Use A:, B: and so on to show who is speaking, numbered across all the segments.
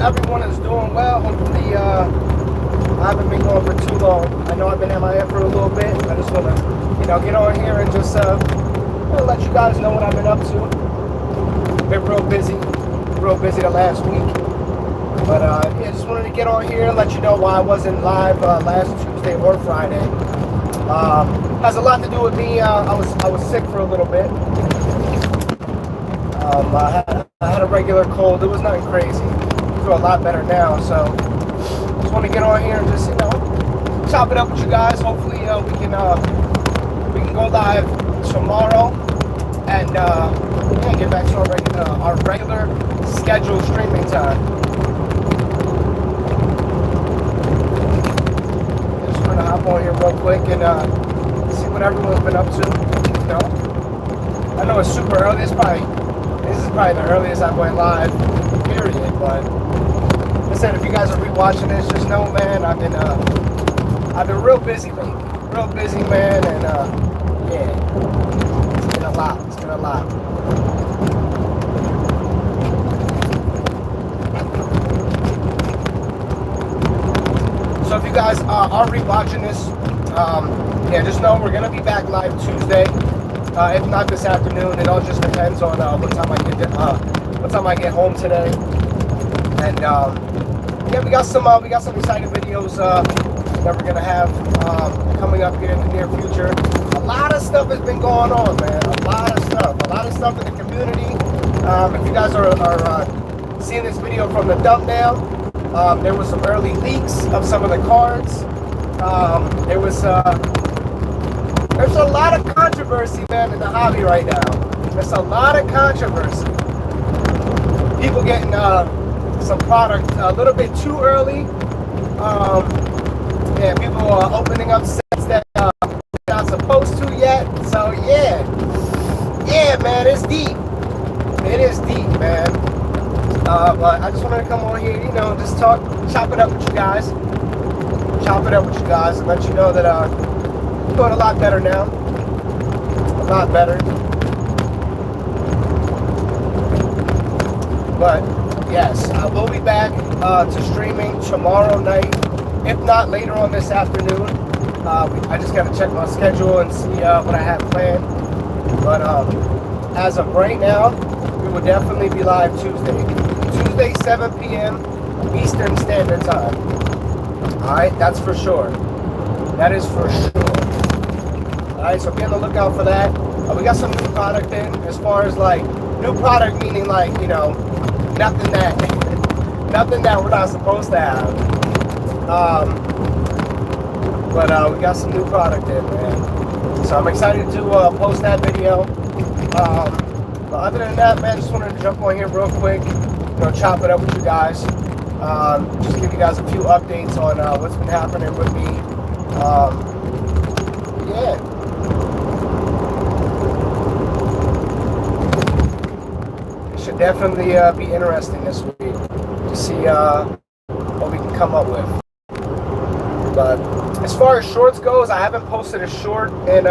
A: everyone is doing well. Hopefully, I haven't been going for too long. I know I've been MIA for a little bit. I just want to, get on here and just let you guys know what I've been up to. Been real busy the last week. But yeah, just wanted to get on here and let you know why I wasn't live last Tuesday or Friday. Has a lot to do with me. I was sick for a little bit. I had a regular cold. It was nothing crazy. I feel a lot better now. So just want to get on here and just chop it up with you guys. Hopefully we can go live tomorrow and get back to our regular scheduled streaming time. Just trying to hop on here real quick and see what everyone's been up to. I know it's super early. This is probably the earliest I went live, period. But like I said, if you guys are rewatching this, just know, man, I've been real busy lately. Real busy, man, and yeah, it's been a lot. It's been a lot. So if you guys are rewatching this, just know we're gonna be back live Tuesday. If not this afternoon, it all just depends on what time I get home today. And we got some exciting videos that we're gonna have coming up here in the near future. A lot of stuff has been going on, man. A lot of stuff in the community. If you guys are seeing this video from the thumbnail, there was some early leaks of some of the cards. There's a lot of controversy, man, in the hobby right now. There's a lot of controversy. People getting some product a little bit too early. People are opening up sets that they're not supposed to yet. So yeah, man, it's deep. It is deep, man. But I just wanted to come on here, just chop it up with you guys. And let you know that I'm doing a lot better now. A lot better. But yes, I will be back to streaming tomorrow night, if not later on this afternoon. I just got to check my schedule and see what I have planned. But as of right now, we will definitely be live Tuesday 7 p.m. Eastern Standard Time. Alright, that's for sure. That is for sure. Alright, so be on the lookout for that. We got some new product in, as far as new product meaning nothing that we're not supposed to have. But we got some new product in, man. So I'm excited to post that video. But other than that, man, just wanted to jump on here real quick, chop it up with you guys. Just give you guys a few updates on what's been happening with me. It should definitely be interesting this week to see what we can come up with. But as far as shorts goes, I haven't posted a short in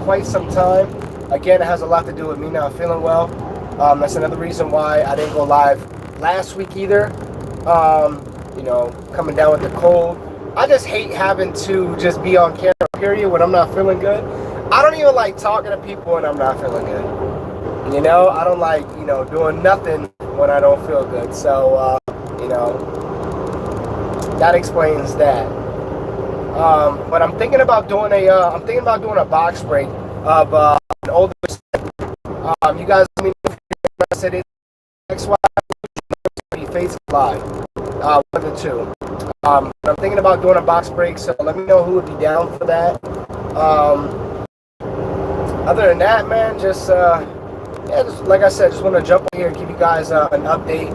A: quite some time. Again, it has a lot to do with me not feeling well. That's another reason why I didn't go live last week either. Coming down with the cold. I just hate having to just be on camera, period, when I'm not feeling good. I don't even like talking to people when I'm not feeling good. I don't like, doing nothing when I don't feel good. So, that explains that. But I'm thinking about doing a box break of an older set. You guys, let me know if you're interested in XY. Facebook Live, one of the two. I'm thinking about doing a box break, so let me know who would be down for that. Other than that, man, just like I said, just want to jump in here and give you guys an update.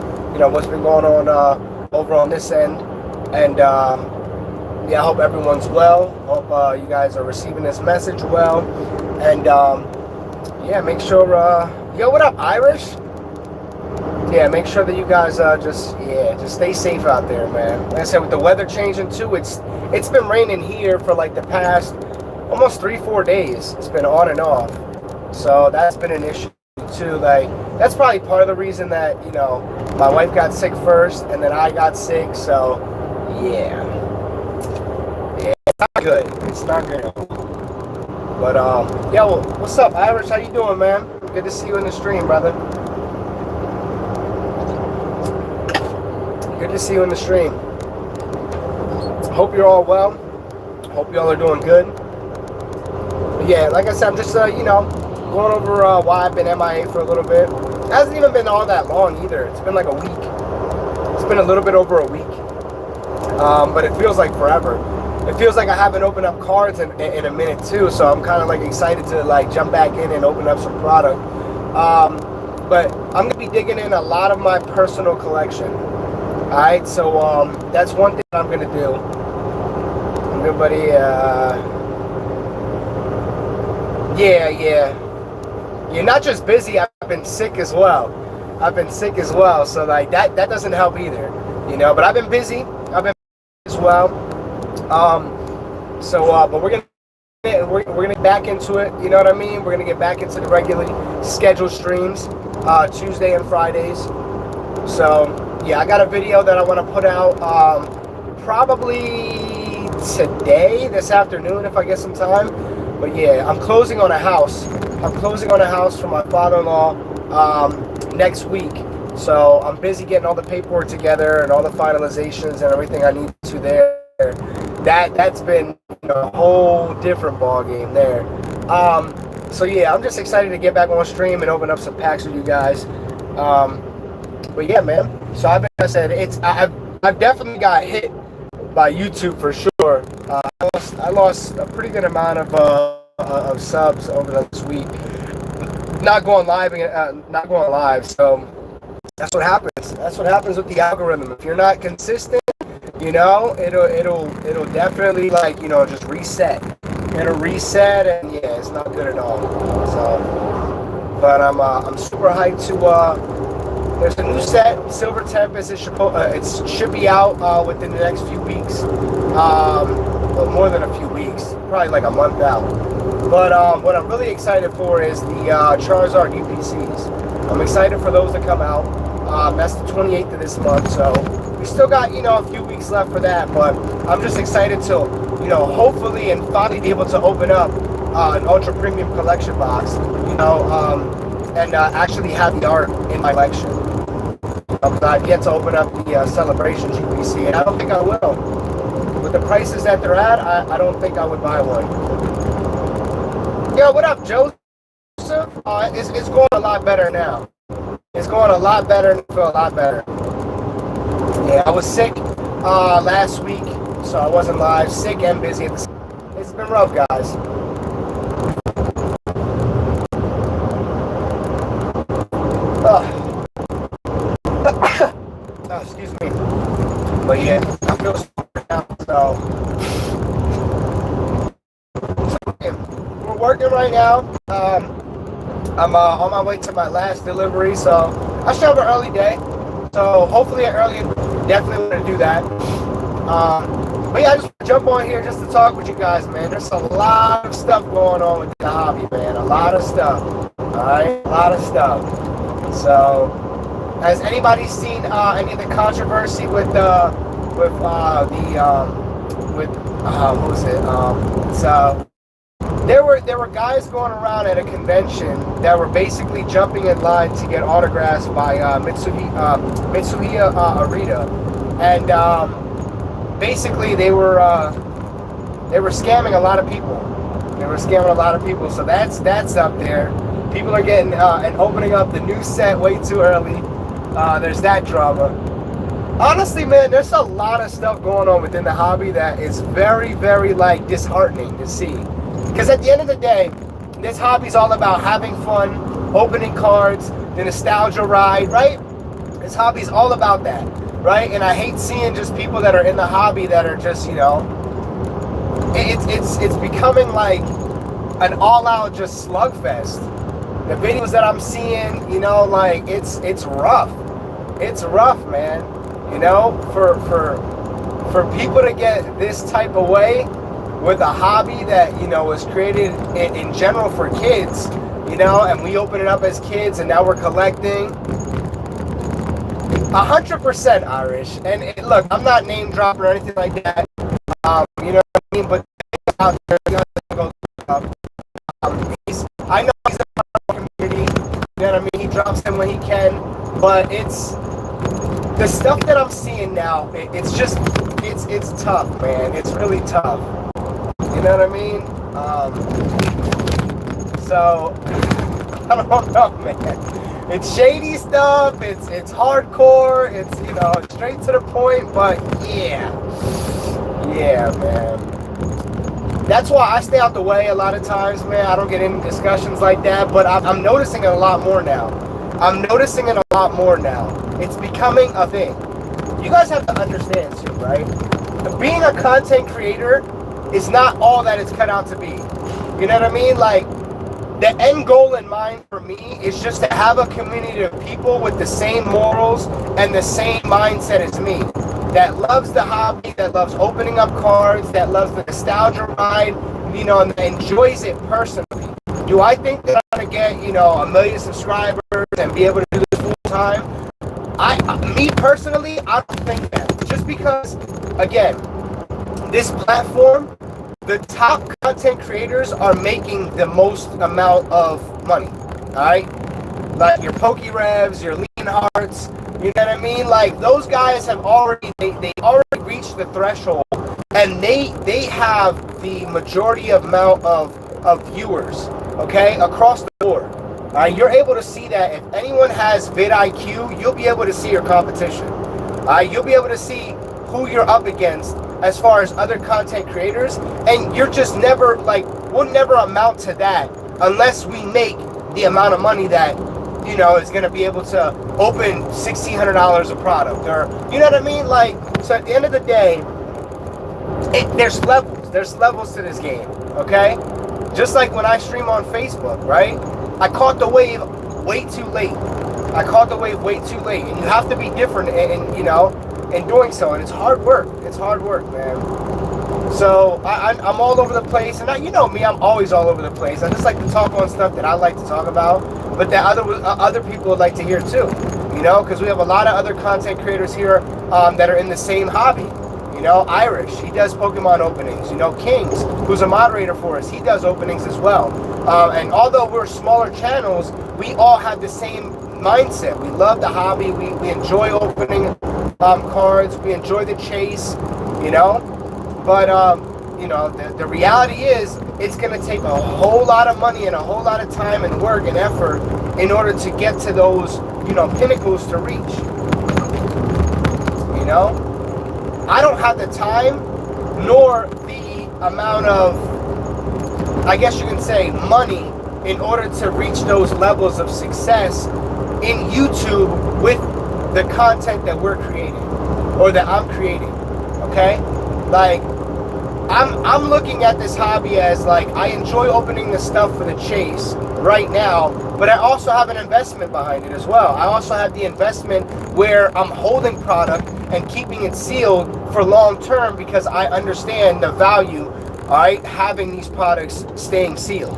A: What's been going on over on this end, and I hope everyone's well. Hope you guys are receiving this message well, and make sure. Yo, what up, Irish? Yeah, make sure that you guys just stay safe out there, man. Like I said, with the weather changing too, it's been raining here for the past almost 3-4 days. It's been on and off, so that's been an issue too. that's probably part of the reason that, you know, my wife got sick first and then I got sick. So yeah, it's not good. It's not good. But yeah, well, what's up, Irish? How you doing, man? Good to see you in the stream, brother. Good to see you in the stream. Hope you're all well. Hope y'all are doing good. But yeah, like I said, I'm just you know, going over why I've been MIA for a little bit. It hasn't even been all that long either. It's been like a week. It's been a little bit over a week. But it feels like forever. It feels like I haven't opened up cards in a minute too. So I'm kind of like excited to like jump back in and open up some product. But I'm gonna be digging in a lot of my personal collection. All right, so that's one thing I'm gonna do. Everybody, yeah. You're not just busy. I've been sick as well. So like that doesn't help either, you know. But I've been busy. I've been as well. But we're gonna get back into it. You know what I mean? We're gonna get back into the regularly scheduled streams, Tuesday and Fridays. So yeah, I got a video that I want to put out probably today, this afternoon, if I get some time. But yeah, I'm closing on a house. For my father-in-law next week. So I'm busy getting all the paperwork together and all the finalizations and everything I need to there. That's been, you know, a whole different ball game there. So yeah, I'm just excited to get back on stream and open up some packs with you guys. But yeah, man. So like I said, I've definitely got hit by YouTube for sure. I lost a pretty good amount of subs over this week. Not going live. So that's what happens. That's what happens with the algorithm. If you're not consistent, you know, it'll definitely, like, you know, just reset. It'll reset, and yeah, it's not good at all. So, but I'm super hyped to. There's a new set, Silver Tempest. It should be out within the next few weeks. Well, more than a few weeks, probably like a month out. But what I'm really excited for is the Charizard UPCs. I'm excited for those to come out. That's the 28th of this month, so we still got, you know, a few weeks left for that. But I'm just excited to, you know, hopefully and finally be able to open up an ultra premium collection box, you know, and actually have the art in my collection. I've yet to open up the Celebrations UPC, and I don't think I will. With the prices that they're at, I don't think I would buy one. Yo, what up, Joseph? It's going a lot better now. It's going a lot better and I feel a lot better. Yeah, I was sick last week, so I wasn't live. Sick and busy. It's been rough, guys. Oh, excuse me. But yeah, I feel smarter now, so we're working right now. I'm on my way to my last delivery, so I should have an early day. So hopefully definitely want to do that. But yeah, I just want to jump on here just to talk with you guys, man. There's a lot of stuff going on with the hobby, man. A lot of stuff. Alright? A lot of stuff. So, has anybody seen any of the controversy with what was it? There were guys going around at a convention that were basically jumping in line to get autographs by Mitsuhisa Arita, and basically they were scamming a lot of people. So that's up there. People are getting and opening up the new set way too early. There's that drama. Honestly, man, there's a lot of stuff going on within the hobby that is very, very, like, disheartening to see. Because at the end of the day, this hobby's all about having fun, opening cards, the nostalgia ride, right? This hobby's all about that, right? And I hate seeing just people that are in the hobby that are just, you know, it's becoming like an all-out just slugfest. The videos that I'm seeing, you know, like, it's rough. It's rough, man. You know, for people to get this type of way with a hobby that, you know, was created in general for kids, you know, and we open it up as kids, and now we're collecting. 100% Irish. And look, I'm not name dropping or anything like that. You know what I mean? But out there, I know he's a part of the community. You know what I mean? He drops them when he can. But it's the stuff that I'm seeing now. It's just it's tough, man. It's really tough. You know what I mean? So I don't know, man. It's shady stuff. It's hardcore. It's, you know, straight to the point. But yeah, man. That's why I stay out the way a lot of times, man. I don't get into discussions like that. But I'm noticing it a lot more now. It's becoming a thing. You guys have to understand too, right? Being a content creator is not all that it's cut out to be. You know what I mean? Like, the end goal in mind for me is just to have a community of people with the same morals and the same mindset as me, that loves the hobby, that loves opening up cards, that loves the nostalgia ride, you know, and enjoys it personally. Do I think that I'm gonna get, you know, 1 million subscribers and be able to do this full time? Me personally, I don't think that. Just because, again, this platform, the top content creators are making the most amount of money, all right? Like your PokeRevs, your Lean Hearts, you know what I mean? Like, those guys have already, they already reached the threshold, and they have the majority amount of viewers, okay, across the board. All right, you're able to see that. If anyone has vidIQ, you'll be able to see your competition. All right, you'll be able to see who you're up against as far as other content creators, and you're just never, like, we'll never amount to that unless we make the amount of money that, you know, is going to be able to open $1,600 a product, or, you know what I mean? Like, so at the end of the day, there's levels to this game, okay? Just like when I stream on Facebook, right? I caught the wave way too late. And you have to be different, and you know, in doing so, and it's hard work. It's hard work, man. So I'm all over the place, and you know me, I'm always all over the place. I just like to talk on stuff that I like to talk about, but that other people would like to hear too. You know, because we have a lot of other content creators here that are in the same hobby. You know, Irish, he does Pokemon openings. You know, Kings, who's a moderator for us, he does openings as well. And although we're smaller channels, we all have the same mindset. We love the hobby. We enjoy opening cards. We enjoy the chase, you know. But, you know, the reality is it's going to take a whole lot of money and a whole lot of time and work and effort in order to get to those, you know, pinnacles to reach. You know? I don't have the time nor the amount of, I guess you can say, money in order to reach those levels of success in YouTube with the content that we're creating, or that I'm creating, okay? Like, I'm looking at this hobby as, like, I enjoy opening the stuff for the chase right now, but I also have an investment behind it as well. I also have the investment where I'm holding product and keeping it sealed for long term, because I understand the value, all right, having these products staying sealed,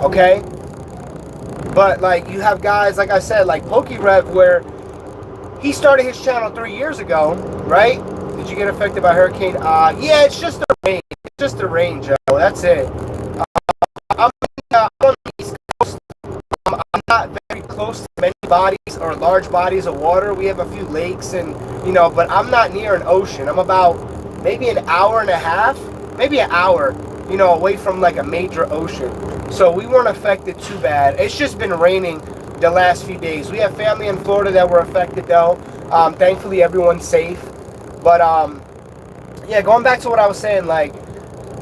A: okay? But, like, you have guys, like I said, like PokeRev, where he started his channel 3 years ago, right? Did you get affected by hurricane? Yeah, it's just the rain. It's just the rain, Joe. That's it. I'm on the East Coast. I'm not very close to many bodies or large bodies of water. We have a few lakes, and, you know, but I'm not near an ocean. I'm about maybe an hour and a half, maybe an hour, you know, away from like a major ocean. So we weren't affected too bad. It's just been raining the last few days. We have family in Florida that were affected though. Thankfully everyone's safe. But yeah, going back to what I was saying, like,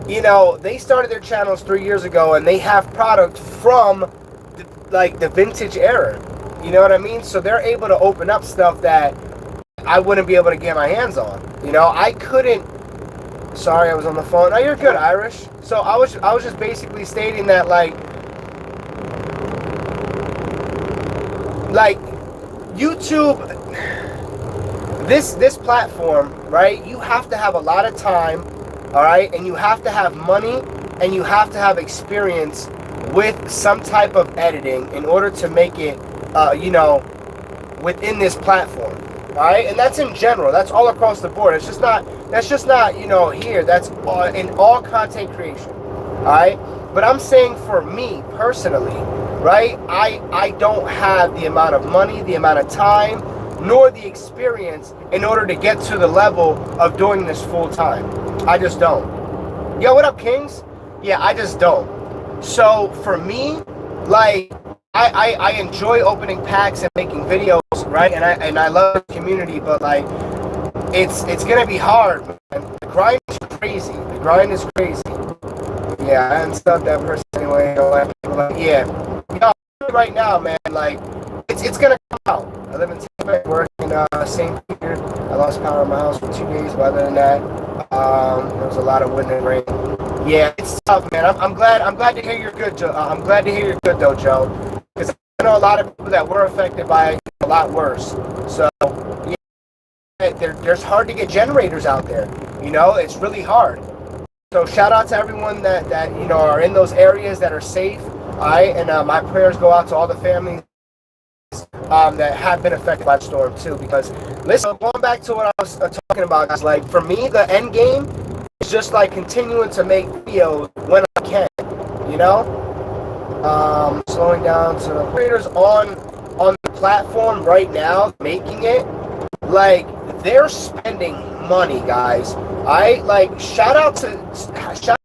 A: you know, they started their channels 3 years ago, and they have product from the vintage era. You know what I mean? So they're able to open up stuff that I wouldn't be able to get my hands on. You know, I couldn't. Sorry, I was on the phone. No, you're good, Irish. So I was just basically stating that, like YouTube, this platform, right? You have to have a lot of time, all right, and you have to have money, and you have to have experience with some type of editing in order to make it, within this platform. All right, and that's in general. That's all across the board. It's just not. That's just not here. That's in all content creation. All right, but I'm saying for me personally, right? I don't have the amount of money, the amount of time, nor the experience in order to get to the level of doing this full time. I just don't. Yo, what up, Kings? Yeah, I just don't. So for me, like, I enjoy opening packs and making videos, right? And I love the community, but like, it's gonna be hard, man. The grind is crazy. The grind is crazy. Yeah, I unstuck that person anyway. Yeah. Right now, man, like, it's gonna come out. I live in Seismic, work in St. Peter. I lost power in my house for 2 days, but other than that, there was a lot of wind and rain. Yeah, it's tough, man. I'm glad to hear you're good, Joe. I'm glad to hear you're good, though, Joe, because I know a lot of people that were affected by it a lot worse. So, yeah, there's hard to get generators out there. It's really hard. So shout out to everyone that are in those areas that are safe. All right, and my prayers go out to all the families that have been affected by the storm too. Because listen, going back to what I was talking about, guys, like, for me, the end game is just like continuing to make videos when I can. Slowing down to the creators on the platform right now, making it, like, they're spending money, guys. Shout out to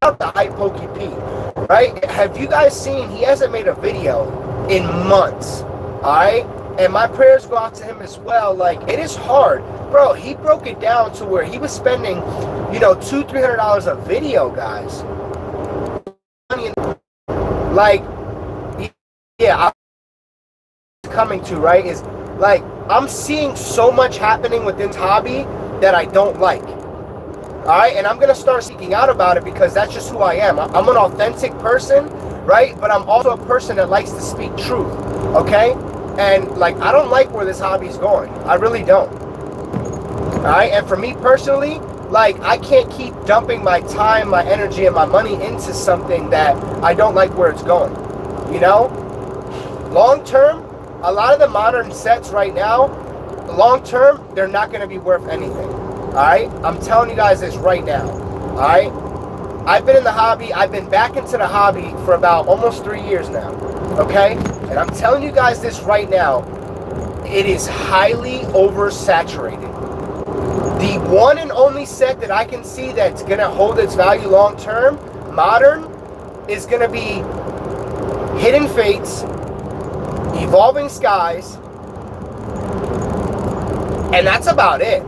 A: iPokeP, right? Have you guys seen? He hasn't made a video in months. All right, and my prayers go out to him as well. Like, it is hard, bro. He broke it down to where he was spending, $200-300 a video, guys. Like, yeah, I'm coming to, right, is like, I'm seeing so much happening within this hobby that I don't like. All right, and I'm gonna start speaking out about it because that's just who I am. I'm an authentic person, right? But I'm also a person that likes to speak truth. Okay, and like, I don't like where this hobby's going. I really don't. All right, and for me personally, like, I can't keep dumping my time, my energy, and my money into something that I don't like where it's going. Long term, a lot of the modern sets right now, long term, they're not going to be worth anything. All right, I'm telling you guys this right now. All right, I've been in the hobby. I've been back into the hobby for about almost 3 years now. Okay, and I'm telling you guys this right now. It is highly oversaturated. The one and only set that I can see that's going to hold its value long term, modern, is going to be Hidden Fates, Evolving Skies, and that's about it.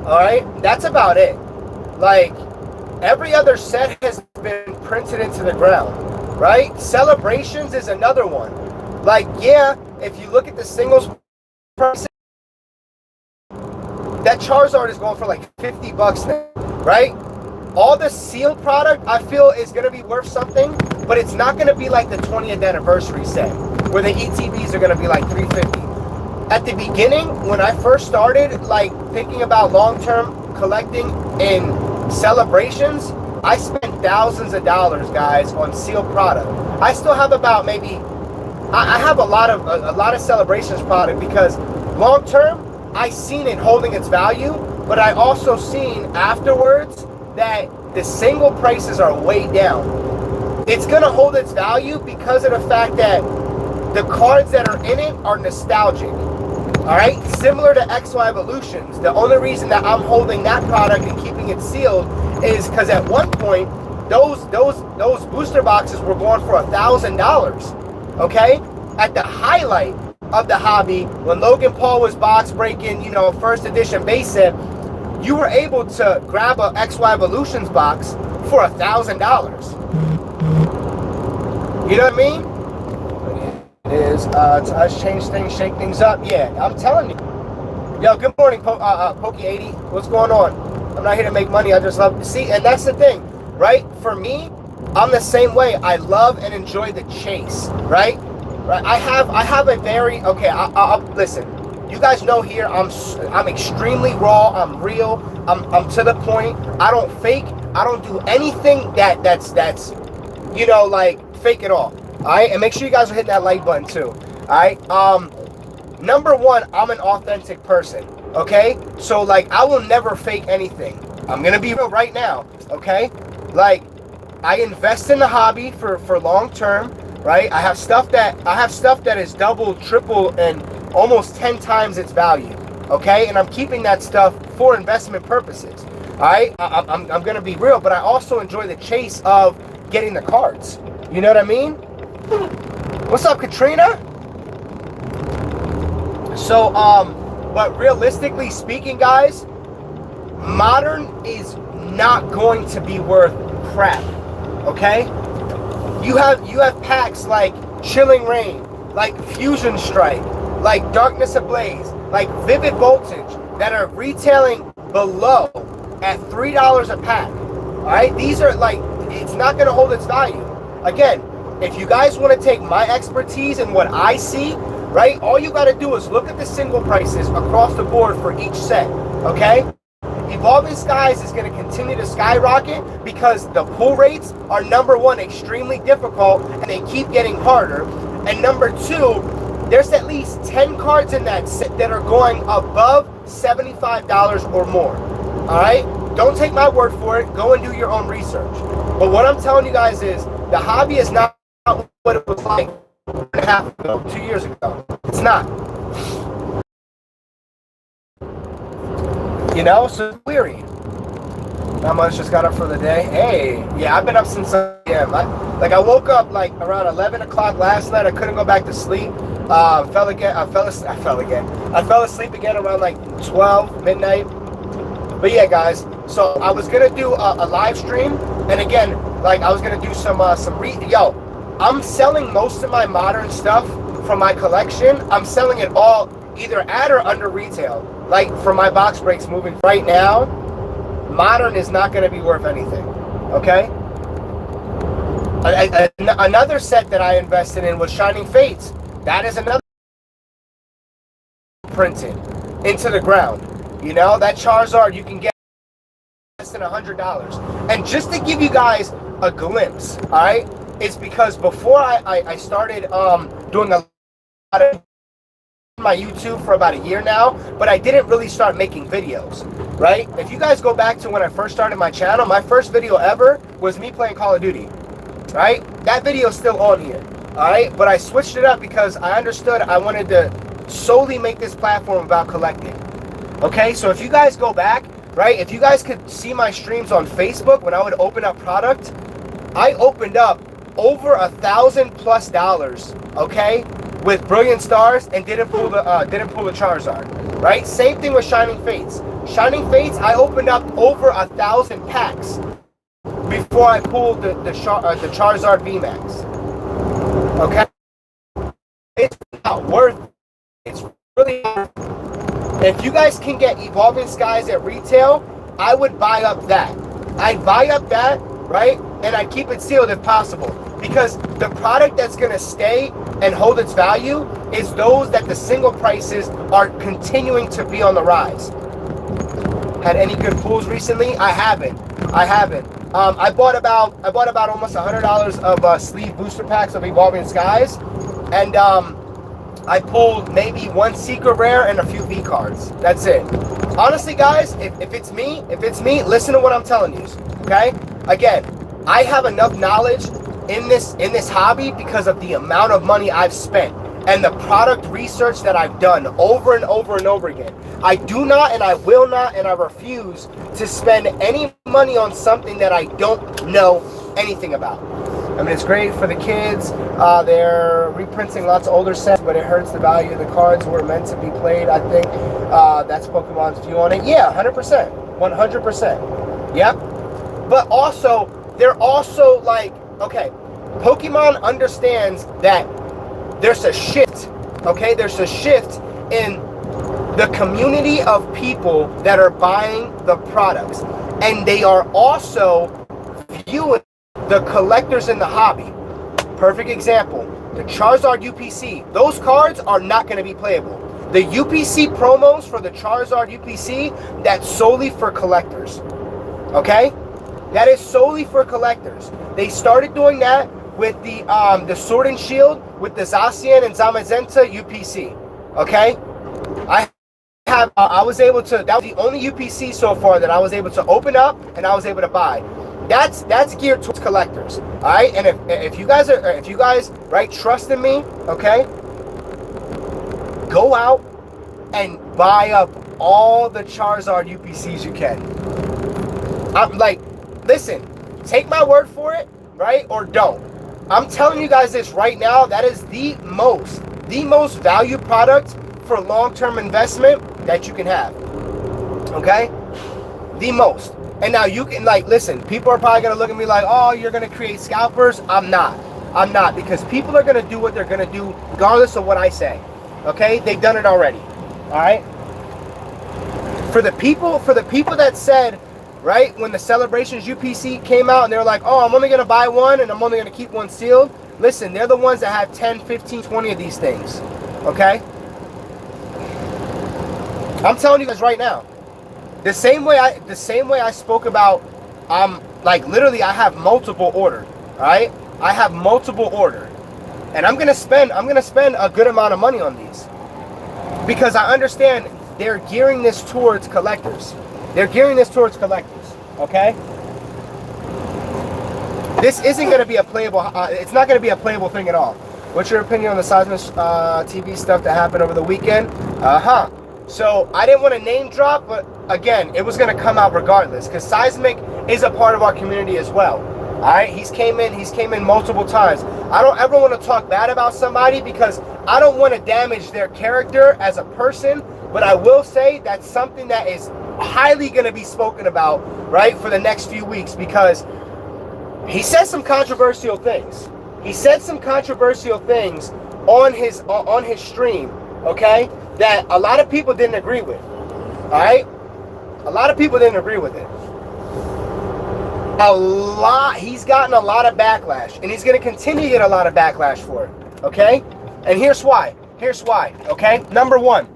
A: All right, that's about it. Like, every other set has been printed into the ground, right? Celebrations is another one. Like, yeah, if you look at the singles price, that Charizard is going for like $50 now, right? All the sealed product, I feel, is going to be worth something, but it's not going to be like the 20th anniversary set, where the ETBs are going to be like $350. At the beginning, when I first started, like, thinking about long-term collecting in celebrations, I spent thousands of dollars, guys, on sealed product. I still have about maybe, I have a lot of celebrations product, because long-term, I seen it holding its value, but I also seen afterwards that the single prices are way down. It's gonna hold its value because of the fact that the cards that are in it are nostalgic. All right, similar to XY Evolutions. The only reason that I'm holding that product and keeping it sealed is because at one point those booster boxes were going for $1,000. Okay, at the highlight of the hobby, when Logan Paul was box breaking, first edition base set, you were able to grab a XY Evolutions box for $1,000. You know what I mean? It is to us change things, shake things up. Yeah, I'm telling you. Yo, good morning, Pokey80. What's going on? I'm not here to make money. I just love to see. And that's the thing, right? For me, I'm the same way. I love and enjoy the chase, right? I have a very, okay, I'll listen. You guys know here, I'm extremely raw. I'm real. I'm to the point. I don't fake. I don't do anything that's like, fake it all. All right, and make sure you guys are hitting that like button too. All right. Number one, I'm an authentic person. Okay, so like I will never fake anything. I'm gonna be real right now. Okay, like I invest in the hobby for long term. Right. I have stuff that is double, triple, and almost 10 times its value. Okay, and I'm keeping that stuff for investment purposes. All right, I'm gonna be real, but I also enjoy the chase of getting the cards. You know what I mean? What's up, Katrina? So, but realistically speaking, guys, modern is not going to be worth crap. Okay? You have packs like Chilling Rain, like Fusion Strike, like Darkness Ablaze, like Vivid Voltage that are retailing below at $3 a pack. Alright? These are like, it's not going to hold its value. Again, if you guys want to take my expertise and what I see, right, all you got to do is look at the single prices across the board for each set. Okay? Evolving Skies is going to continue to skyrocket because the pull rates are, number one, extremely difficult and they keep getting harder. And number two, there's at least 10 cards in that set that are going above $75 or more. All right? Don't take my word for it. Go and do your own research. But what I'm telling you guys is the hobby is not what it was like a year and a half ago, 2 years ago. It's not. You know, so weary. Not much, just got up for the day. Hey, yeah, I've been up since a.m. I woke up like around 11 o'clock last night. I couldn't go back to sleep. I fell asleep again around like 12 midnight. But yeah, guys. So I was gonna do a live stream, and again, like I was gonna do I'm selling most of my modern stuff from my collection. I'm selling it all either at or under retail. Like for my box breaks moving right now, modern is not going to be worth anything. Okay. Another set that I invested in was Shining Fates. That is another printed into the ground. You know, that Charizard you can get less than $100. And just to give you guys a glimpse, all right, it's because before I started doing a lot of my YouTube for about a year now, but I didn't really start making videos, right? If you guys go back to when I first started my channel, my first video ever was me playing Call of Duty, right? That video is still on here, all right? But I switched it up because I understood I wanted to solely make this platform about collecting, okay? So if you guys go back, right, if you guys could see my streams on Facebook when I would open up product, I opened up over $1,000+, okay, with Brilliant Stars and didn't pull the Charizard, right? Same thing with Shining Fates. Shining Fates, I opened up over 1,000 packs before I pulled the Charizard VMAX. Okay, it's not worth it. It's really not. If you guys can get Evolving Skies at retail, I would buy up that. I'd buy up that, right? And I'd keep it sealed if possible. Because the product that's going to stay and hold its value is those that the single prices are continuing to be on the rise. Had any good pulls recently? I haven't. I bought about almost $100 of sleeve booster packs of Evolving Skies, and I pulled maybe one secret rare and a few V cards. That's it. Honestly, guys, if it's me, listen to what I'm telling you. Okay? Again, I have enough knowledge in this hobby because of the amount of money I've spent and the product research that I've done over and over and over again. I do not, and I will not, and I refuse to spend any money on something that I don't know anything about. I mean, it's great for the kids. They're reprinting lots of older sets, but it hurts the value of the cards were meant to be played. I think that's Pokemon's view on it. Yeah, 100%. 100%. Yep. But also, they're also like, okay, Pokemon understands that there's a shift, okay? There's a shift in the community of people that are buying the products. And they are also viewing the collectors in the hobby. Perfect example, the Charizard UPC. Those cards are not going to be playable. The UPC promos for the Charizard UPC, that's solely for collectors, okay? That is solely for collectors. They started doing that with the Sword and Shield with the Zacian and Zamazenta UPC. Okay, I was able to. That was the only UPC so far that I was able to open up and I was able to buy. That's geared towards collectors. All right, and if you guys right trust in me, okay, go out and buy up all the Charizard UPCs you can. I'm like, listen, take my word for it, right, or don't. I'm telling you guys this right now. That is the most valued product for long-term investment that you can have. Okay, the most. And now you can, like, listen, people are probably gonna look at me like, oh, you're gonna create scalpers. I'm not, because people are gonna do what they're gonna do regardless of what I say. Okay, they've done it already. All right, for the people that said, right, when the Celebrations UPC came out and they were like, oh, I'm only gonna buy one and I'm only gonna keep one sealed. Listen, they're the ones that have 10, 15, 20 of these things. Okay, I'm telling you guys right now. The same way I spoke about, like, literally I have multiple ordered, right? I have multiple ordered, and I'm gonna spend a good amount of money on these because I understand they're gearing this towards collectors. They're gearing this towards collectors. Okay. This isn't gonna be a playable. It's not gonna be a playable thing at all. What's your opinion on the Seismic TV stuff that happened over the weekend? So I didn't want to name drop, but again, it was going to come out regardless because Seismic is a part of our community as well. All right, he's came in multiple times. I don't ever want to talk bad about somebody because I don't want to damage their character as a person, but I will say that's something that is highly going to be spoken about, right, for the next few weeks because he said some controversial things. He said some controversial things on his stream, okay, that a lot of people didn't agree with. All right, a lot of people didn't agree with it. He's gotten a lot of backlash, and he's going to continue to get a lot of backlash for it. Okay, and here's why. Okay, number one.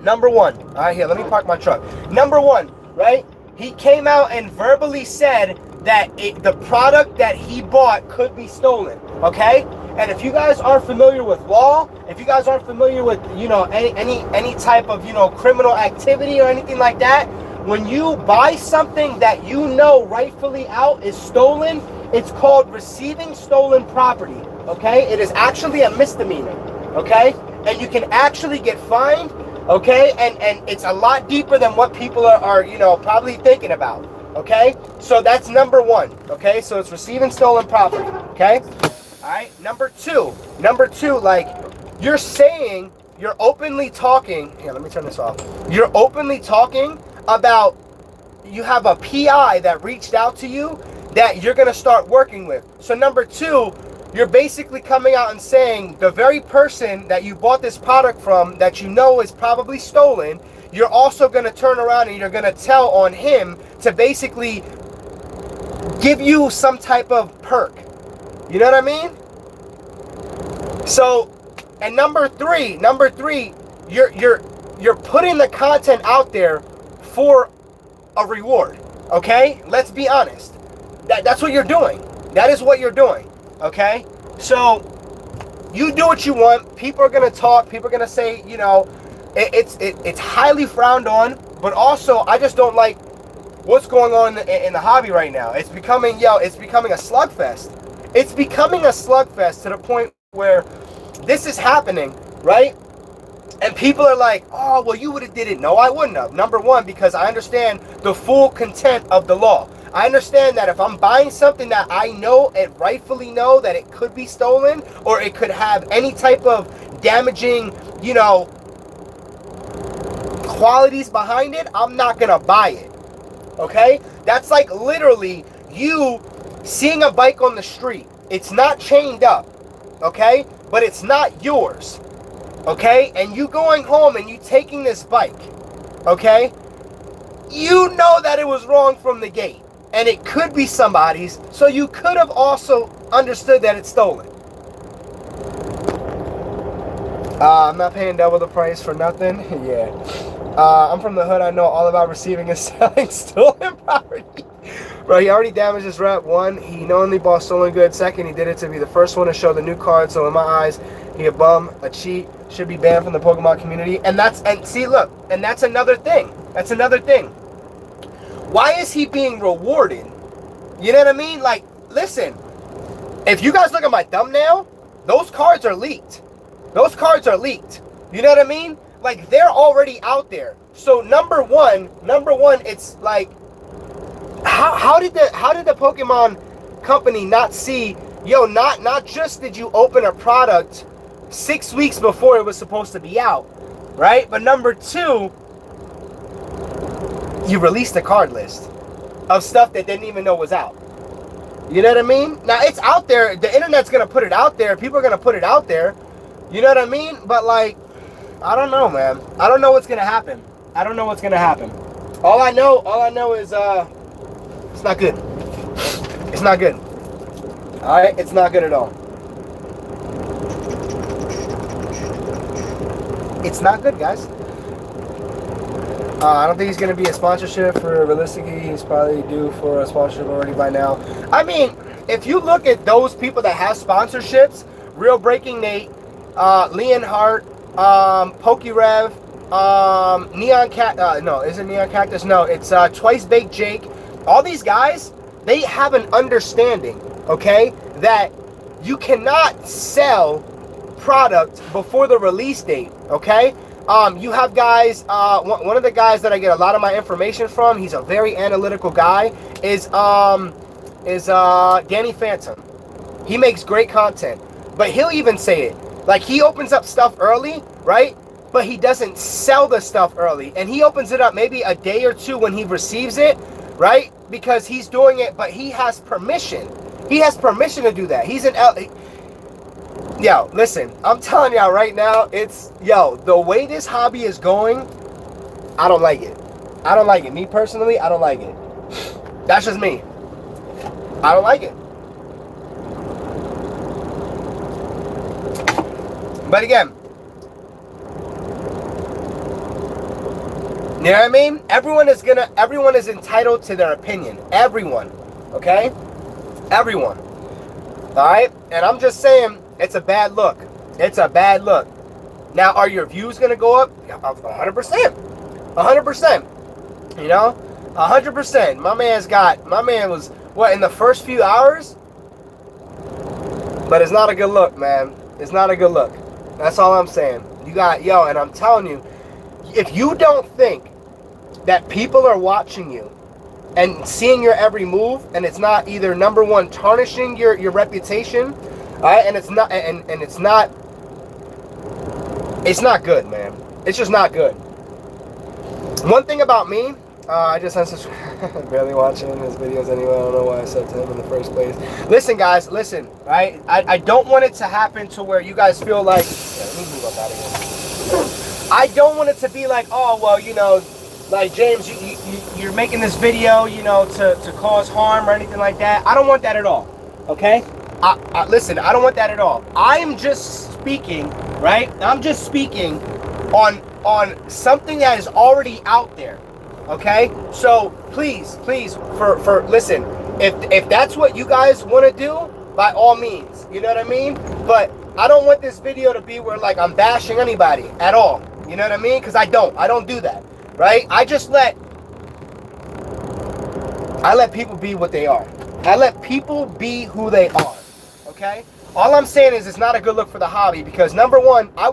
A: All right, here, let me park my truck. Number one, right? He came out and verbally said that the product that he bought could be stolen. Okay. And if you guys aren't familiar with law, if you guys aren't familiar with, you know, any type of, you know, criminal activity or anything like that, when you buy something that you know rightfully out is stolen, it's called receiving stolen property. Okay, it is actually a misdemeanor. Okay, and you can actually get fined. Okay, and it's a lot deeper than what people are you know, probably thinking about. Okay, so that's number one. Okay, so it's receiving stolen property. Okay. All right, number two, like, you're saying, you're openly talking, here, let me turn this off. You're openly talking about, you have a PI that reached out to you that you're going to start working with. So number two, you're basically coming out and saying the very person that you bought this product from that you know is probably stolen, you're also going to turn around and you're going to tell on him to basically give you some type of perk. You know what I mean? So, and number three, you're putting the content out there for a reward. Okay? Let's be honest. That's what you're doing. That is what you're doing. Okay? So, you do what you want. People are gonna talk. People are gonna say, you know, it's highly frowned on. But also, I just don't like what's going on in the hobby right now. It's becoming a slugfest. It's becoming a slugfest to the point where this is happening, right? And people are like, oh, well, you would have did it. No, I wouldn't have. Number one, because I understand the full content of the law. I understand that if I'm buying something that I know and rightfully know that it could be stolen or it could have any type of damaging, you know, qualities behind it, I'm not going to buy it. Okay? That's like literally you seeing a bike on the street. It's not chained up, okay? But it's not yours, okay? And you going home and you taking this bike, okay? You know that it was wrong from the gate. And it could be somebody's, so you could have also understood that it's stolen. I'm not paying double the price for nothing. Yeah. I'm from the hood. I know all about receiving and selling stolen property. Bro, he already damaged his rep. One, he knowingly bought stolen goods. Second, he did it to be the first one to show the new card. So in my eyes, he a bum, a cheat, should be banned from the Pokemon community. And see, look, and that's another thing. That's another thing. Why is he being rewarded? You know what I mean? Like, listen, if you guys look at my thumbnail, those cards are leaked. Those cards are leaked. You know what I mean? Like, they're already out there. So number one, it's like, how did the Pokemon company not see, yo, not just did you open a product 6 weeks before it was supposed to be out, right? But number two, you released a card list of stuff that didn't even know was out. You know what I mean? Now, it's out there. The internet's going to put it out there. People are going to put it out there. You know what I mean? But, like, I don't know, man. I don't know what's going to happen. I don't know what's going to happen. All I know is, it's not good. It's not good. All right? It's not good at all. It's not good, guys. I don't think he's going to be a sponsorship for realistically. He's probably due for a sponsorship already by now. I mean, if you look at those people that have sponsorships, Real Breaking Nate, Leonhardt, Pokerev, Neon Cat, no, is it Neon Cactus? No, it's Twice Baked Jake. All these guys, they have an understanding, okay, that you cannot sell product before the release date, okay? You have guys, one of the guys that I get a lot of my information from, he's a very analytical guy, is Danny Phantom. He makes great content, but he'll even say it. Like, he opens up stuff early, right? But he doesn't sell the stuff early. And he opens it up maybe a day or two when he receives it, right? Because he's doing it, but he has permission. He has permission to do that. He's an Yo, listen, I'm telling y'all right now, the way this hobby is going, I don't like it. I don't like it. Me personally, I don't like it. That's just me. I don't like it. But again, you know what I mean? Everyone is entitled to their opinion. Everyone. Okay? Everyone. Alright? And I'm just saying, it's a bad look. It's a bad look. Now, are your views going to go up? 100%. 100%. You know? 100%. My man was, what, in the first few hours? But it's not a good look, man. It's not a good look. That's all I'm saying. And I'm telling you, if you don't think that people are watching you and seeing your every move, and it's not either, number one, tarnishing your reputation, all right, and it's not good, man. It's just not good. One thing about me, I just barely watching his videos anyway. I don't know why I said to him in the first place. Listen, guys, listen, right? I don't want it to happen to where you guys feel like, let me move up out of here. I don't want it to be like, oh, well, you know, like, James, you're making this video, you know, to cause harm or anything like that. I don't want that at all, okay? Listen, I don't want that at all. I'm just speaking, right? I'm just speaking on something that is already out there, okay? So please, listen, if that's what you guys want to do, by all means, you know what I mean? But I don't want this video to be where, like, I'm bashing anybody at all. You know what I mean? Because I don't do that, right? I let people be what they are. I let people be who they are, okay? All I'm saying is it's not a good look for the hobby because, number one, I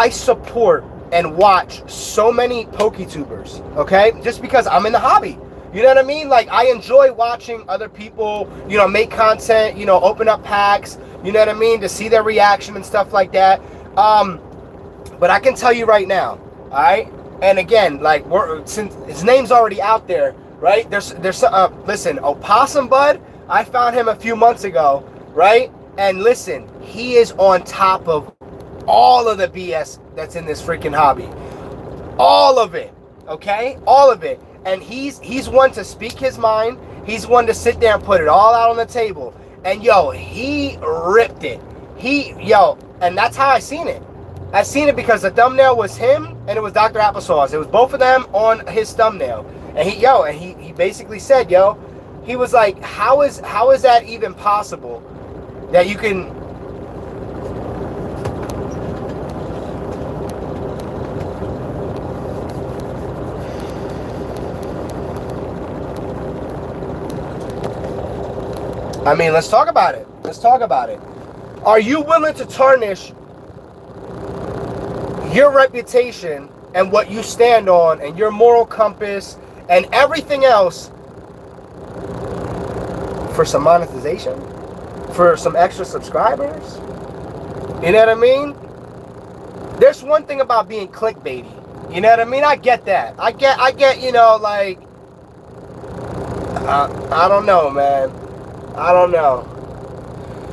A: support and watch so many PokeTubers, okay? Just because I'm in the hobby. You know what I mean? Like, I enjoy watching other people, you know, make content, you know, open up packs, you know what I mean? To see their reaction and stuff like that. But I can tell you right now, all right? And again, like, since his name's already out there, right? Listen, Opossum Bud, I found him a few months ago, right? And listen, he is on top of all of the BS that's in this freaking hobby. All of it, okay? All of it. And he's one to speak his mind. He's one to sit there and put it all out on the table. And yo, he ripped it. And that's how I seen it. I seen it because the thumbnail was him and it was Dr. Applesauce. It was both of them on his thumbnail. And he basically said, yo, he was like, how is that even possible that you can I mean, let's talk about it. Let's talk about it. Are you willing to tarnish your reputation and what you stand on and your moral compass and everything else for some monetization? For some extra subscribers? You know what I mean? There's one thing about being clickbaity. You know what I mean? I get that. I get, you know, like, I don't know, man. I don't know.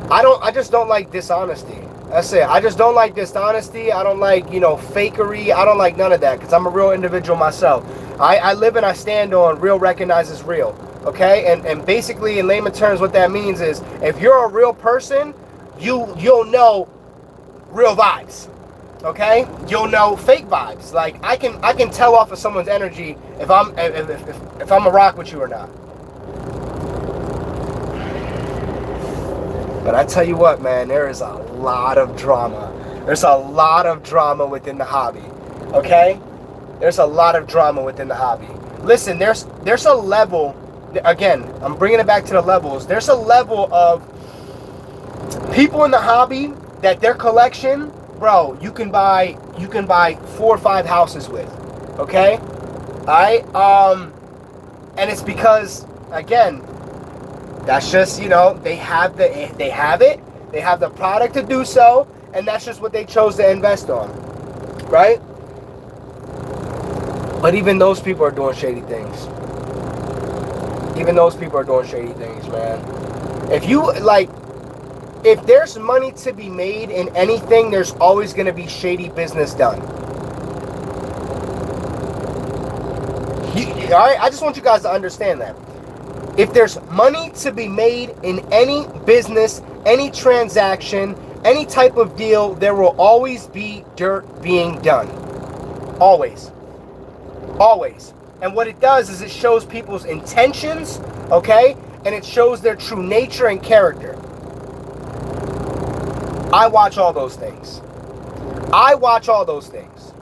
A: I just don't like dishonesty. That's it. I just don't like dishonesty. I don't like, you know, fakery. I don't like none of that because I'm a real individual myself. I live and I stand on real recognizes real. Okay? And basically in layman terms what that means is if you're a real person, you'll know real vibes. Okay? You'll know fake vibes. Like I can tell off of someone's energy if I'm a rock with you or not. But I tell you what, man, there is a lot of drama. There's a lot of drama within the hobby, okay? There's a lot of drama within the hobby. Listen, there's a level, again, I'm bringing it back to the levels. There's a level of people in the hobby that their collection, bro, you can buy 4 or 5 houses with, okay? And it's because, again, that's just, you know, they have it, they have the product to do so, and that's just what they chose to invest on, right? But even those people are doing shady things. Even those people are doing shady things, man. If there's money to be made in anything, there's always going to be shady business done. All right, I just want you guys to understand that. If there's money to be made in any business, any transaction, any type of deal, there will always be dirt being done. Always. Always. And what it does is it shows people's intentions, okay? And it shows their true nature and character. I watch all those things. I watch all those things.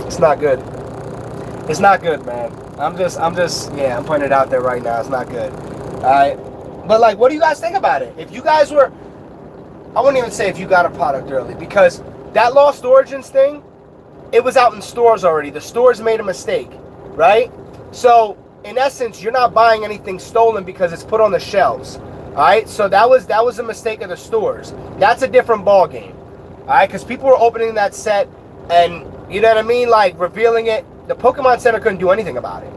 A: It's not good. It's not good, man. I'm putting it out there right now. It's not good. Alright? But like, what do you guys think about it? If you guys were, I wouldn't even say if you got a product early, because that Lost Origins thing, it was out in stores already. The stores made a mistake, right? So, in essence, you're not buying anything stolen because it's put on the shelves. Alright? So that was a mistake of the stores. That's a different ball game. Alright? Because people were opening that set and, you know what I mean? Like, revealing it. The Pokemon Center couldn't do anything about it.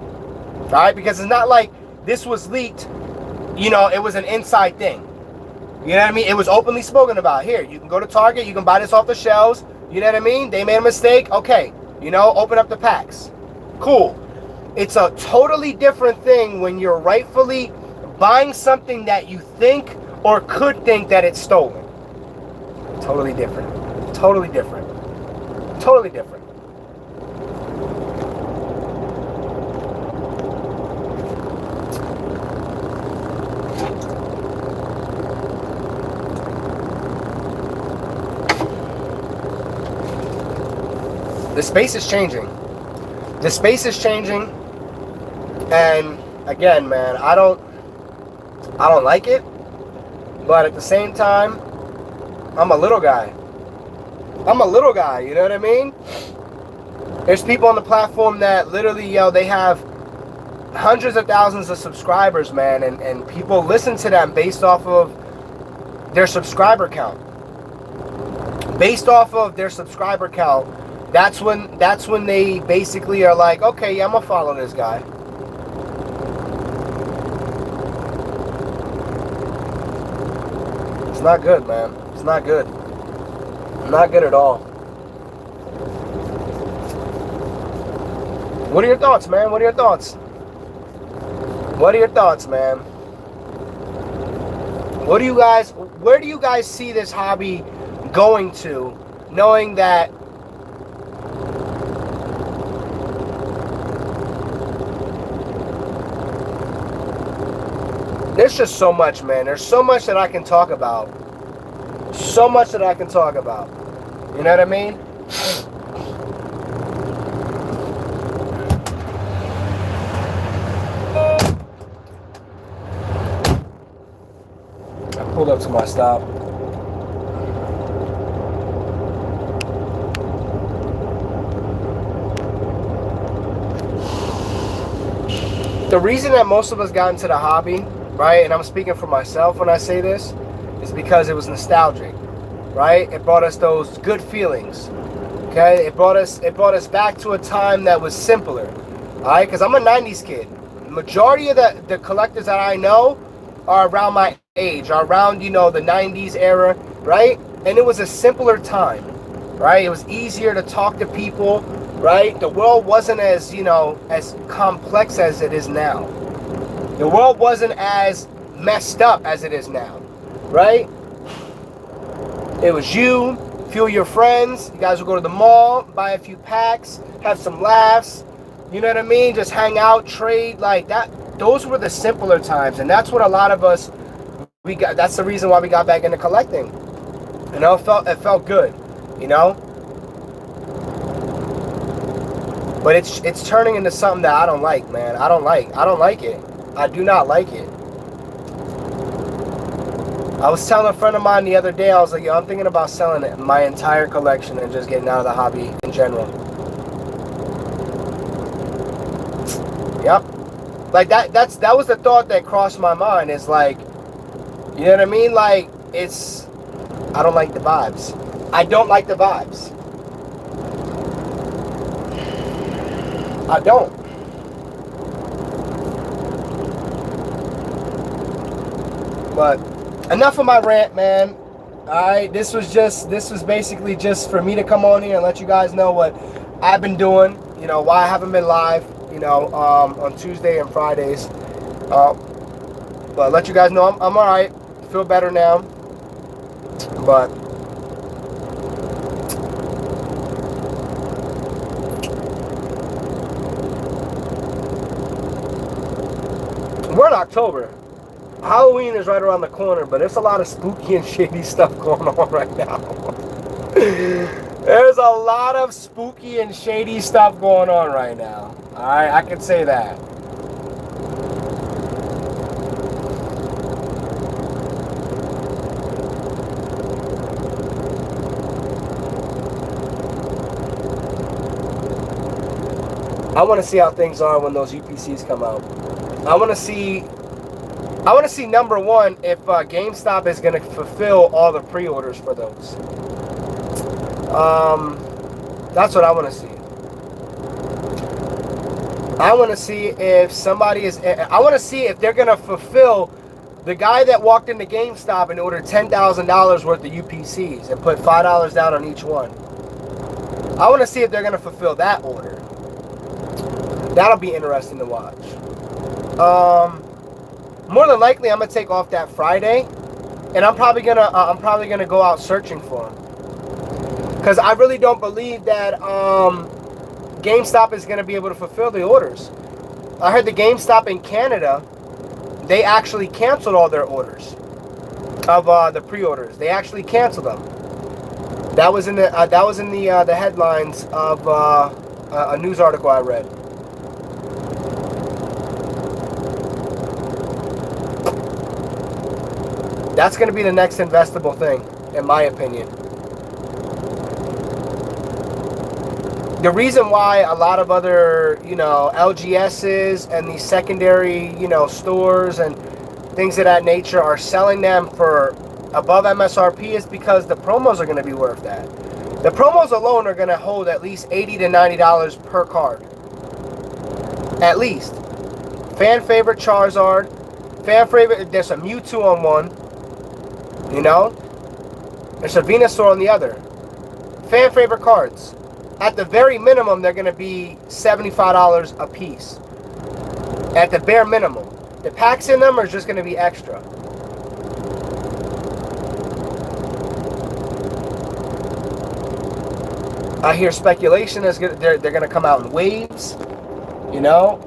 A: Alright? Because it's not like this was leaked, you know, it was an inside thing. You know what I mean? It was openly spoken about. Here, you can go to Target, you can buy this off the shelves. You know what I mean? They made a mistake. Okay, you know, open up the packs. Cool. It's a totally different thing when you're rightfully buying something that you think or could think that it's stolen. Totally different. Totally different. Totally different. The space is changing. The space is changing. And again, man, I don't like it. But at the same time, I'm a little guy. I'm a little guy, you know what I mean? There's people on the platform that literally, yo, they have hundreds of thousands of subscribers, man, and people listen to them based off of their subscriber count. Based off of their subscriber count, that's when they basically are like, okay, yeah, I'm gonna follow this guy. It's not good, man. It's not good. Not good at all. What are your thoughts, man? What are your thoughts? What are your thoughts, man? Where do you guys see this hobby going to, knowing that there's just so much, man. There's so much that I can talk about. So much that I can talk about. You know what I mean? I pulled up to my stop. The reason that most of us got into the hobby, right, and I'm speaking for myself when I say this, is because it was nostalgic, right? It brought us those good feelings, okay? It brought us back to a time that was simpler, all right? Because I'm a 90s kid. The majority of the collectors that I know are around my age, are around, you know, the 90s era, right? And it was a simpler time, right? It was easier to talk to people, right? The world wasn't as, you know, as complex as it is now. The world wasn't as messed up as it is now, right? It was you, a few of your friends. You guys would go to the mall, buy a few packs, have some laughs. You know what I mean? Just hang out, trade, like that. Those were the simpler times, and that's what a lot of us we got. That's the reason why we got back into collecting. You know, it felt good. You know. But it's turning into something that I don't like, man. I don't like it. I do not like it. I was telling a friend of mine the other day, I was like, yo, I'm thinking about selling my entire collection and just getting out of the hobby in general. Yep. Like that was the thought that crossed my mind, is like, you know what I mean? Like, I don't like the vibes. I don't like the vibes. I don't. But enough of my rant, man. Alright, this was basically just for me to come on here and let you guys know what I've been doing, you know, why I haven't been live, you know, on Tuesday and Fridays. But let you guys know I'm alright. Feel better now. But we're in October. Halloween is right around the corner, but there's a lot of spooky and shady stuff going on right now. There's a lot of spooky and shady stuff going on right now. Alright, I can say that. I want to see how things are when those UPCs come out. I want to see, number one, if GameStop is going to fulfill all the pre-orders for those. That's what I want to see. I want to see if I want to see if they're going to fulfill the guy that walked into GameStop and ordered $10,000 worth of UPCs and put $5 down on each one. I want to see if they're going to fulfill that order. That'll be interesting to watch. More than likely, I'm gonna take off that Friday, and I'm probably gonna go out searching for them, because I really don't believe that GameStop is gonna be able to fulfill the orders. I heard the GameStop in Canada, they actually canceled all their orders of the pre-orders. They actually canceled them. That was in the headlines of a news article I read. That's going to be the next investable thing, in my opinion. The reason why a lot of other, you know, LGSs and these secondary, you know, stores and things of that nature are selling them for above MSRP is because the promos are going to be worth that. The promos alone are going to hold at least $80 to $90 per card. At least. Fan favorite Charizard. Fan favorite, there's a Mewtwo on one. You know? There's a Venusaur on the other. Fan favorite cards. At the very minimum, they're going to be $75 a piece. At the bare minimum. The packs in them are just going to be extra. I hear speculation is they're gonna come out in waves. You know.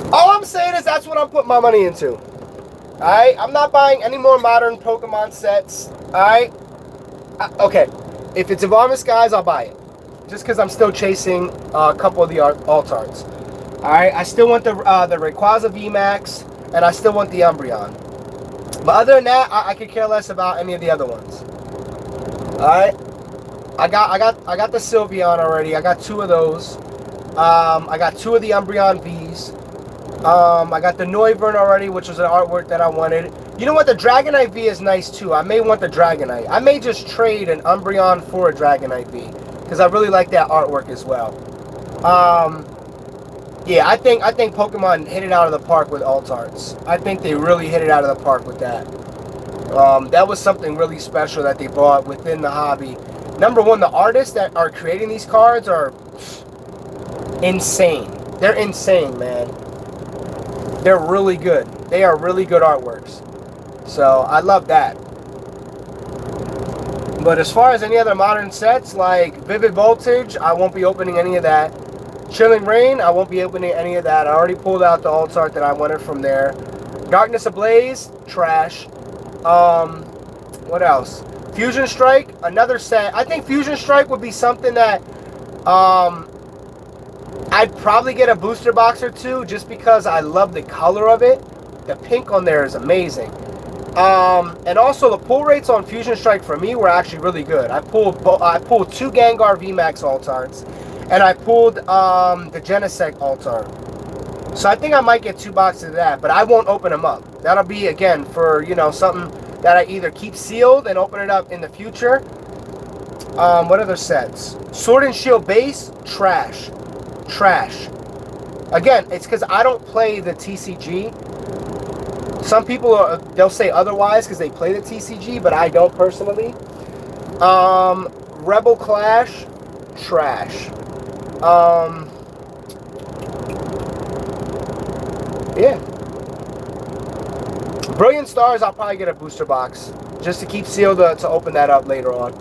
A: All I'm saying is that's what I'm putting my money into. Alright? I'm not buying any more modern Pokemon sets. Alright? Okay. If it's Evolving Skies, I'll buy it. Just because I'm still chasing a couple of the Altards. Alright? I still want the Rayquaza VMAX, and I still want the Umbreon. But other than that, I could care less about any of the other ones. Alright? I got the Sylveon already. I got 2 of those. I got 2 of the Umbreon Vs. I got the Noivern already, which was an artwork that I wanted. You know what? The Dragonite V is nice too. I may want the Dragonite. I may just trade an Umbreon for a Dragonite V, because I really like that artwork as well. Yeah, I think Pokemon hit it out of the park with Altards. I think they really hit it out of the park with that. That was something really special that they brought within the hobby. Number one, the artists that are creating these cards are insane. They're insane, man. They're really good. They are really good artworks. So, I love that. But as far as any other modern sets, like Vivid Voltage, I won't be opening any of that. Chilling Reign, I won't be opening any of that. I already pulled out the Altart that I wanted from there. Darkness Ablaze, trash. What else? Fusion Strike, another set. I think Fusion Strike would be something that I'd probably get a booster box or 2 just because I love the color of it. The pink on there is amazing. And also the pull rates on Fusion Strike for me were actually really good. I pulled 2 Gengar VMAX Altards, and I pulled the Genesect Altart. So I think I might get 2 boxes of that, but I won't open them up. That'll be, again, for, you know, something that I either keep sealed and open it up in the future. What other sets? Sword and Shield base, trash. Trash. Again, it's because I don't play the TCG. Some people, they'll say otherwise because they play the TCG, but I don't personally. Rebel Clash, trash. Yeah. Brilliant Stars, I'll probably get a booster box just to keep sealed to open that up later on.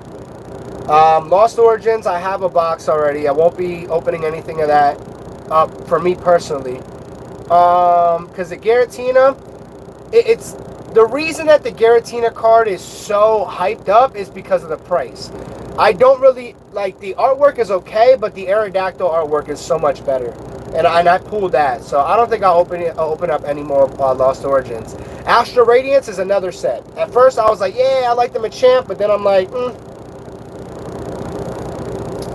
A: Lost Origins, I have a box already. I won't be opening anything of that up for me personally. Because the Giratina, it's the reason that the Giratina card is so hyped up is because of the price. I don't really like the artwork is okay, but the Aerodactyl artwork is so much better, and I pulled that, so I don't think I'll open up any more Lost Origins. Astral Radiance is another set. At first I was like, yeah, I like the Machamp, but then I'm like,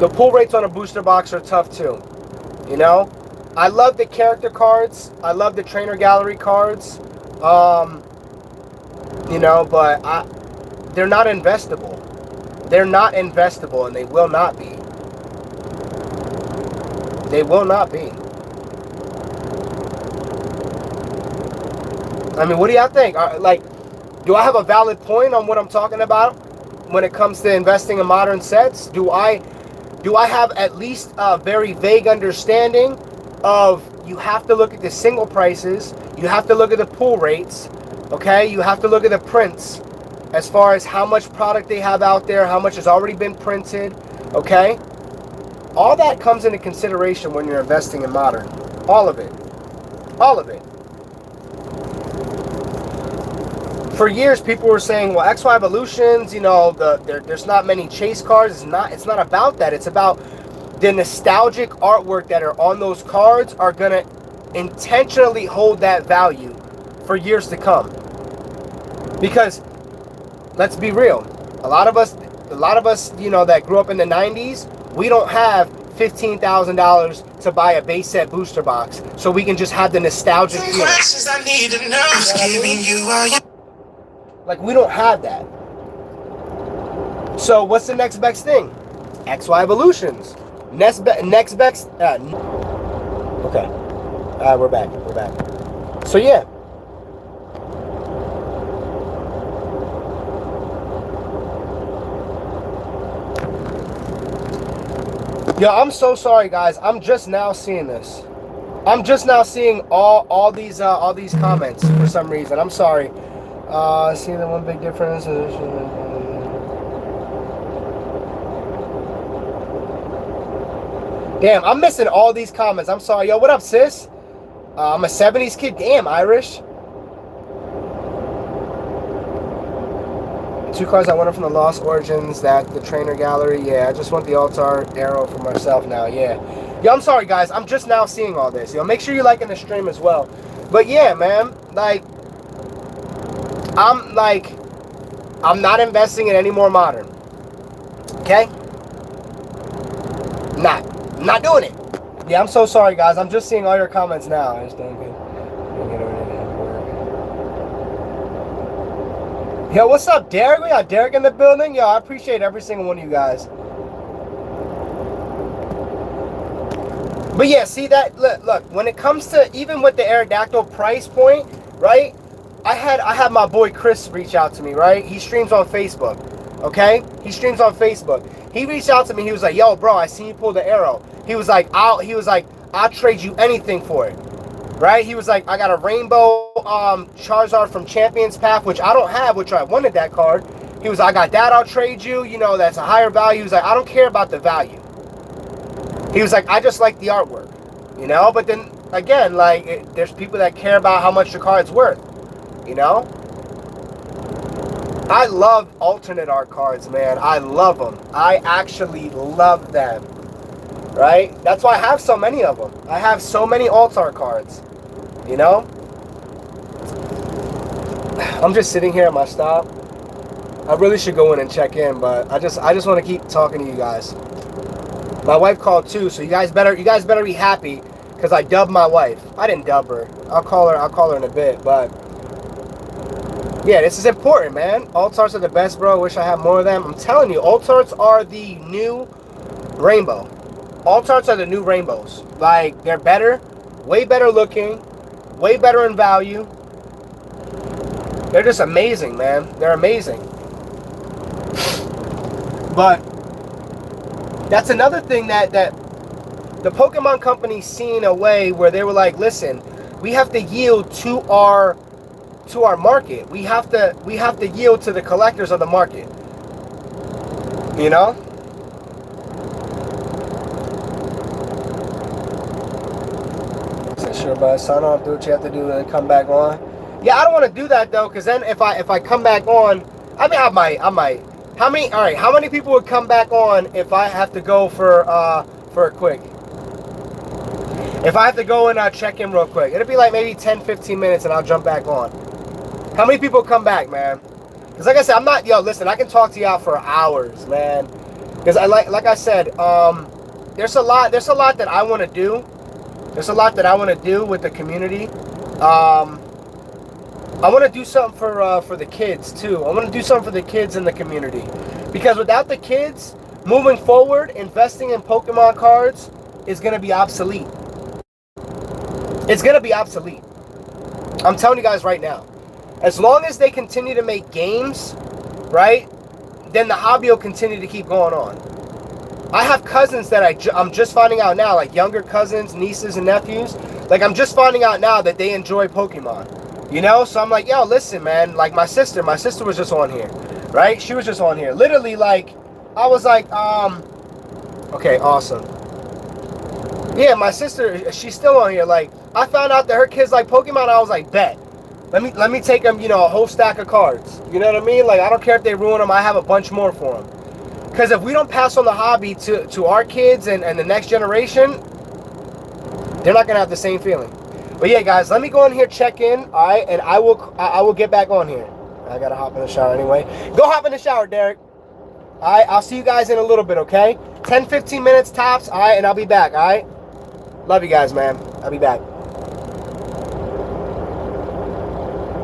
A: The pull rates on a booster box are tough too. You know, I love the character cards. I love the trainer gallery cards. You know, but they're not investable. They're not investable, and they will not be. They will not be. I mean, what do y'all think? Like, do I have a valid point on what I'm talking about when it comes to investing in modern sets? Do I have at least a very vague understanding of you have to look at the single prices, you have to look at the pull rates, okay? You have to look at the prints as far as how much product they have out there, how much has already been printed, okay? All that comes into consideration when you're investing in modern. All of it. All of it. For years, people were saying, well, XY Evolutions, you know, there's not many chase cards. It's not about that. It's about the nostalgic artwork that are on those cards are going to intentionally hold that value for years to come. Because, let's be real, a lot of us, you know, that grew up in the 90s, we don't have $15,000 to buy a base set booster box, so we can just have the nostalgic feeling. Like, we don't have that. So what's the next best thing? XY Evolutions. Next best. Okay. We're back. We're back. So yeah. Yo, I'm so sorry, guys. I'm just now seeing this. I'm just now seeing all these comments for some reason. I'm sorry. See the one big difference. Damn, I'm missing all these comments. I'm sorry. Yo, what up, sis? I'm a 70s kid. Damn, Irish. 2 cars I wanted from the Lost Origins, that the trainer gallery. Yeah, I just want the Altar Arrow for myself now. Yeah. Yo, I'm sorry, guys. I'm just now seeing all this. Yo, make sure you're liking the stream as well. But yeah, man, I'm not investing in any more modern. Okay? I'm not doing it. Yeah, I'm so sorry, guys. I'm just seeing all your comments now. I just don't get. Yo, what's up, Derek? We got Derek in the building. Yo, I appreciate every single one of you guys. But yeah, see that? Look. When it comes to even with the Aerodactyl price point, right? I had my boy Chris reach out to me, right? He streams on Facebook. Okay? He streams on Facebook. He reached out to me. He was like, "Yo, bro, I seen you pull the Arrow." He was like, "I'll trade you anything for it." Right? He was like, "I got a rainbow Charizard from Champions Path, which I don't have, which I wanted that card." He was like, "I got that, I'll trade you. You know, that's a higher value." He was like, "I don't care about the value." He was like, "I just like the artwork." You know? But then, again, there's people that care about how much the card's worth. You know? I love alternate art cards, man. I love them. I actually love them. Right? That's why I have so many of them. I have so many alt-art cards. You know? I'm just sitting here at my stop. I really should go in and check in, but I just want to keep talking to you guys. My wife called too, so you guys better be happy because I dubbed my wife. I didn't dub her. I'll call her in a bit, but yeah, this is important, man. Alt-arts are the best, bro. Wish I had more of them. I'm telling you, alt-arts are the new rainbow. Alt-arts are the new rainbows. Like, they're better, way better looking, way better in value. They're just amazing, man. They're amazing. But that's another thing that the Pokemon company's seen a way where they were like, listen, we have to yield to our market. We have to yield to the collectors of the market. You know? Sure, but sign on, do what you have to do and come back on. Yeah, I don't want to do that though, because then if I come back on, I mean, I might. How many people would come back on if I have to go for a quick? If I have to go and check in real quick, it'll be like maybe 10-15 minutes and I'll jump back on. How many people come back, man? Because like I said, listen, I can talk to y'all for hours, man. Because like I said, there's a lot that I want to do. There's a lot that I want to do with the community. I want to do something for the kids too. I want to do something for the kids in the community. Because without the kids, moving forward, investing in Pokemon cards is going to be obsolete. It's going to be obsolete. I'm telling you guys right now. As long as they continue to make games, right, then the hobby will continue to keep going on. I have cousins that I'm just finding out now, like younger cousins, nieces, and nephews. Like, I'm just finding out now that they enjoy Pokemon. You know? So I'm like, yo, listen, man. Like, my sister was just on here, right? She was just on here. Literally, like, I was like, okay, awesome. Yeah, my sister, she's still on here. Like, I found out that her kids like Pokemon. I was like, bet. Let me take them, you know, a whole stack of cards. You know what I mean? Like, I don't care if they ruin them. I have a bunch more for them. Because if we don't pass on the hobby to our kids and the next generation, they're not going to have the same feeling. But yeah, guys, let me go in here, check in, all right? And I will get back on here. I got to hop in the shower anyway. Go hop in the shower, Derek. All right, I'll see you guys in a little bit, okay? 10-15 minutes tops, all right? And I'll be back, all right? Love you guys, man. I'll be back.